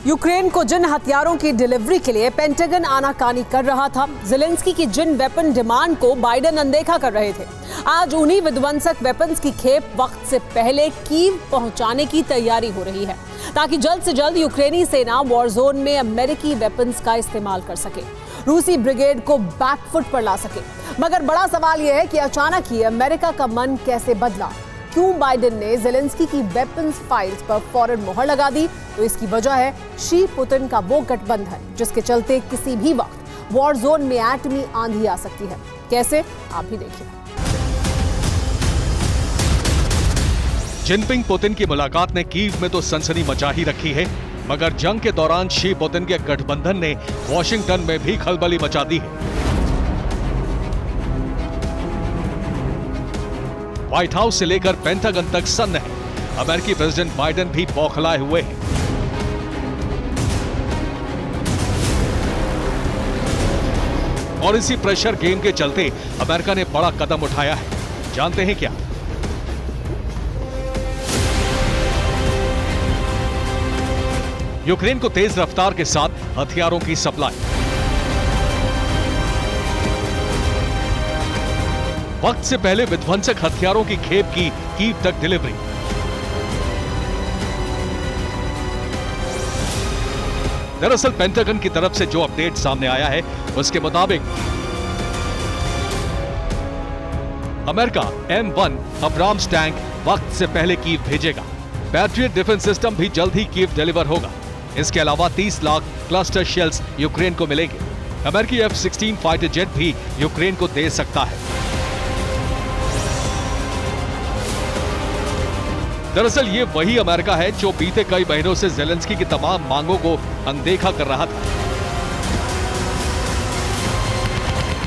Ukraine को जिन हथियारों की डिलीवरी के लिए पेंटागन आनाकानी कर रहा था, ज़ेलेंस्की की जिन वेपन डिमांड को बाइडेन अनदेखा कर रहे थे, आज उन्हीं विध्वंसक वेपन्स की खेप वक्त से पहले कीव पहुंचाने की तैयारी हो रही है, ताकि जल्द से जल्द यूक्रेनी सेना वॉर जोन में अमेरिकी वेपन्स का इस्तेमाल कर सके, रूसी ब्रिगेड को बैकफुट पर ला सके। मगर बड़ा सवाल यह है कि अचानक ही अमेरिका का मन कैसे बदला? क्यों बाइडेन ने ज़ेलेंस्की की वेपन्स फाइल्स पर फौरन मोहर लगा दी? तो इसकी वजह है शी पुतिन का वो गठबंधन जिसके चलते किसी भी वक्त वॉर जोन में एटमी आंधी आ सकती है। कैसे, आप भी देखिए। जिनपिंग पुतिन की मुलाकात ने कीव में तो सनसनी मचा ही रखी है, मगर जंग के दौरान शी पुतिन के गठबंधन ने वॉशिंगटन में भी खलबली मचा दी है। व्हाइट हाउस से लेकर पेंटागन तक सन्न है। अमेरिकी प्रेसिडेंट बाइडेन भी बौखलाए हुए हैं। और इसी प्रेशर गेम के चलते अमेरिका ने बड़ा कदम उठाया है। जानते हैं क्या? यूक्रेन को तेज रफ्तार के साथ हथियारों की सप्लाई। वक्त से पहले विध्वंसक हथियारों की खेप की कीव तक डिलीवरी। दरअसल पेंटागन की तरफ से जो अपडेट सामने आया है उसके मुताबिक अमेरिका M1 अब्राम्स टैंक वक्त से पहले कीव भेजेगा। पैट्रियट डिफेंस सिस्टम भी जल्द ही कीव डिलीवर होगा। इसके अलावा 30 लाख क्लस्टर शेल्स यूक्रेन को मिलेंगे। अमेरिकी F-16 फाइटर जेट भी यूक्रेन को दे सकता है। दरअसल ये वही अमेरिका है जो बीते कई महीनों से ज़ेलेंस्की की तमाम मांगों को अनदेखा कर रहा था।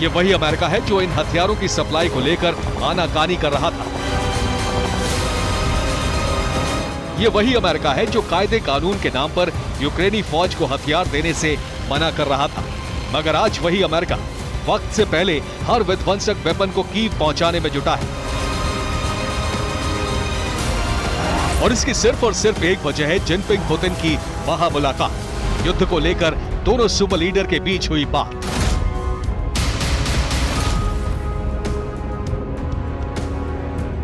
ये वही अमेरिका है जो इन हथियारों की सप्लाई को लेकर आनाकानी कर रहा था। ये वही अमेरिका है जो कायदे कानून के नाम पर यूक्रेनी फौज को हथियार देने से मना कर रहा था। मगर आज वही अमेरिका वक्त से पहले हर विध्वंसक वेपन को कीव पहुंचाने में जुटा है। और इसकी सिर्फ और सिर्फ एक वजह है जिनपिंग पुतिन की महामुलाकात। युद्ध को लेकर दोनों सुपर लीडर के बीच हुई बात।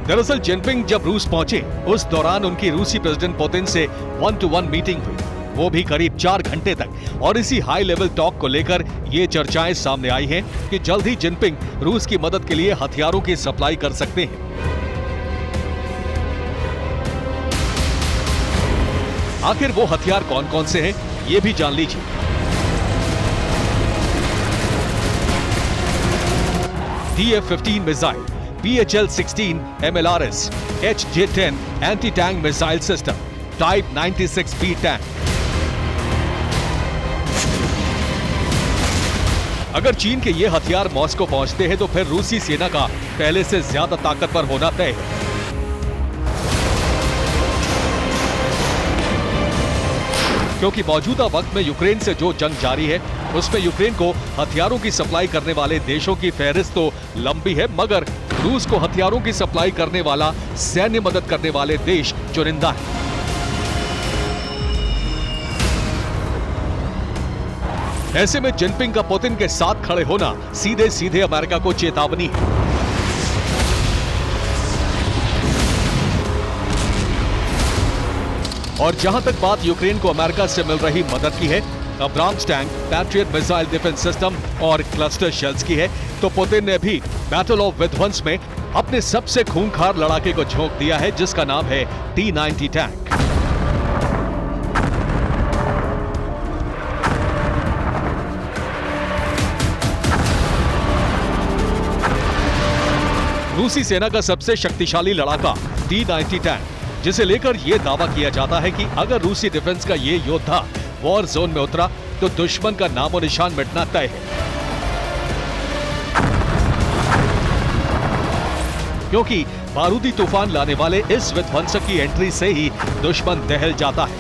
दरअसल जिनपिंग जब रूस पहुंचे उस दौरान उनकी रूसी प्रेसिडेंट पुतिन से 1-to-1 मीटिंग हुई, वो भी करीब 4 घंटे तक। और इसी हाई लेवल टॉक को लेकर ये चर्चाएं सामने आई हैं कि जल्द ही जिनपिंग रूस की मदद के लिए हथियारों की सप्लाई कर सकते हैं। आखिर वो हथियार कौन कौन से हैं, ये भी जान लीजिए। TF-15 missile, PHL-16 MLRS, HJ-10 anti tank missile system, type 96B tank. अगर चीन के ये हथियार मॉस्को पहुंचते हैं तो फिर रूसी सेना का पहले से ज्यादा ताकतवर होना तय है। क्योंकि मौजूदा वक्त में यूक्रेन से जो जंग जारी है उसमें यूक्रेन को हथियारों की सप्लाई करने वाले देशों की फहरिस्त तो लंबी है, मगर रूस को हथियारों की सप्लाई करने वाला, सैन्य मदद करने वाले देश चुनिंदा है। ऐसे में जिनपिंग का पुतिन के साथ खड़े होना सीधे सीधे अमेरिका को चेतावनी है। और जहां तक बात यूक्रेन को अमेरिका से मिल रही मदद की है, Abrams tank, patriot missile defence system और क्लस्टर शेल्स की है, तो पुतिन ने भी बैटल ऑफ विध्वंस में अपने सबसे खूंखार लड़ाके को झोंक दिया है, जिसका नाम है T-90 टैंक। रूसी सेना का सबसे शक्तिशाली लड़ाका T-90 टैंक, जिसे लेकर यह दावा किया जाता है कि अगर रूसी डिफेंस का ये योद्धा वॉर जोन में उतरा तो दुश्मन का नामो निशान मिटना तय है। क्योंकि बारूदी तूफान लाने वाले इस विध्वंसक की एंट्री से ही दुश्मन दहल जाता है।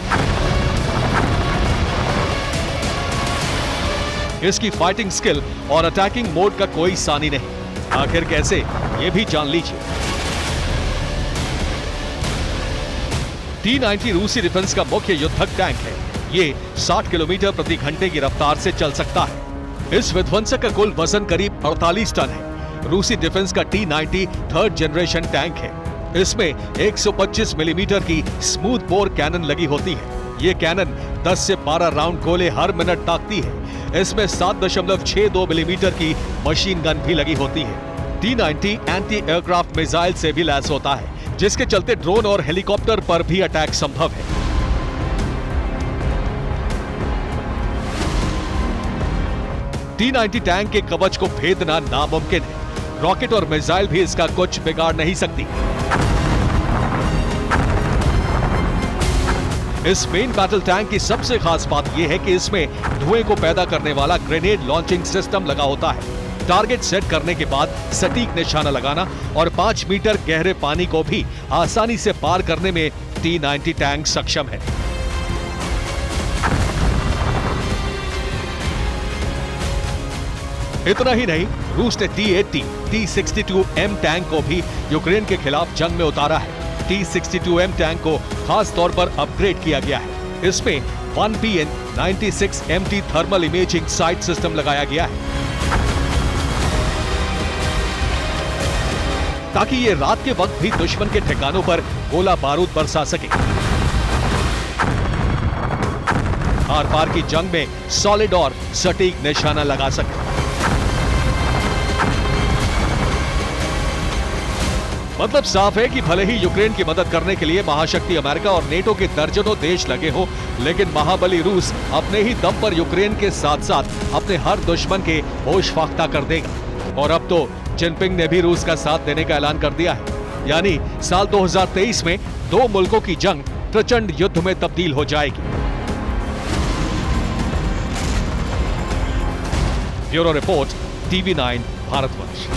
इसकी फाइटिंग स्किल और अटैकिंग मोड का कोई सानी नहीं। आखिर कैसे, ये भी जान लीजिए। T-90 रूसी डिफेंस का मुख्य युद्धक टैंक है। ये 60 किलोमीटर प्रति घंटे की रफ्तार से चल सकता है। इस विध्वंसक का कुल वजन करीब 48 टन है। रूसी डिफेंस का T-90 थर्ड जनरेशन टैंक है। इसमें 125 मिलीमीटर की स्मूथ बोर कैनन लगी होती है। ये कैनन 10 से 12 राउंड गोले हर मिनट दागती है। इसमें 7.62 मिलीमीटर की मशीन गन भी लगी होती है। T-90 एंटी एयरक्राफ्ट मिसाइल से भी लैस होता है, जिसके चलते ड्रोन और हेलीकॉप्टर पर भी अटैक संभव है। T-90 टैंक के कवच को भेदना नामुमकिन है। रॉकेट और मिसाइल भी इसका कुछ बिगाड़ नहीं सकती। इस मेन बैटल टैंक की सबसे खास बात यह है कि इसमें धुएं को पैदा करने वाला ग्रेनेड लॉन्चिंग सिस्टम लगा होता है। टारगेट सेट करने के बाद सटीक निशाना लगाना और 5 मीटर गहरे पानी को भी आसानी से पार करने में T-90 टैंक सक्षम है। इतना ही नहीं, रूस ने T-80, T-62M टैंक को भी यूक्रेन के खिलाफ जंग में उतारा है। T-62M टैंक को खास तौर पर अपग्रेड किया गया है। इसमें 1PN96 MT thermal imaging site system लगाया गया है, ताकि ये रात के वक्त भी दुश्मन के ठिकानों पर गोला बारूद बरसा सके। आर पार की जंग में सॉलिड और सटीक निशाना लगा सके। मतलब साफ है कि भले ही यूक्रेन की मदद करने के लिए महाशक्ति अमेरिका और नेटो के दर्जनों देश लगे हो, लेकिन महाबली रूस अपने ही दम पर यूक्रेन के साथ साथ अपने हर दुश्मन के होश फाख्ता कर देगा। और अब तो जिनपिंग ने भी रूस का साथ देने का ऐलान कर दिया है। यानी साल 2023 में दो मुल्कों की जंग प्रचंड युद्ध में तब्दील हो जाएगी। Bureau report, TV9 Bharatvarsh.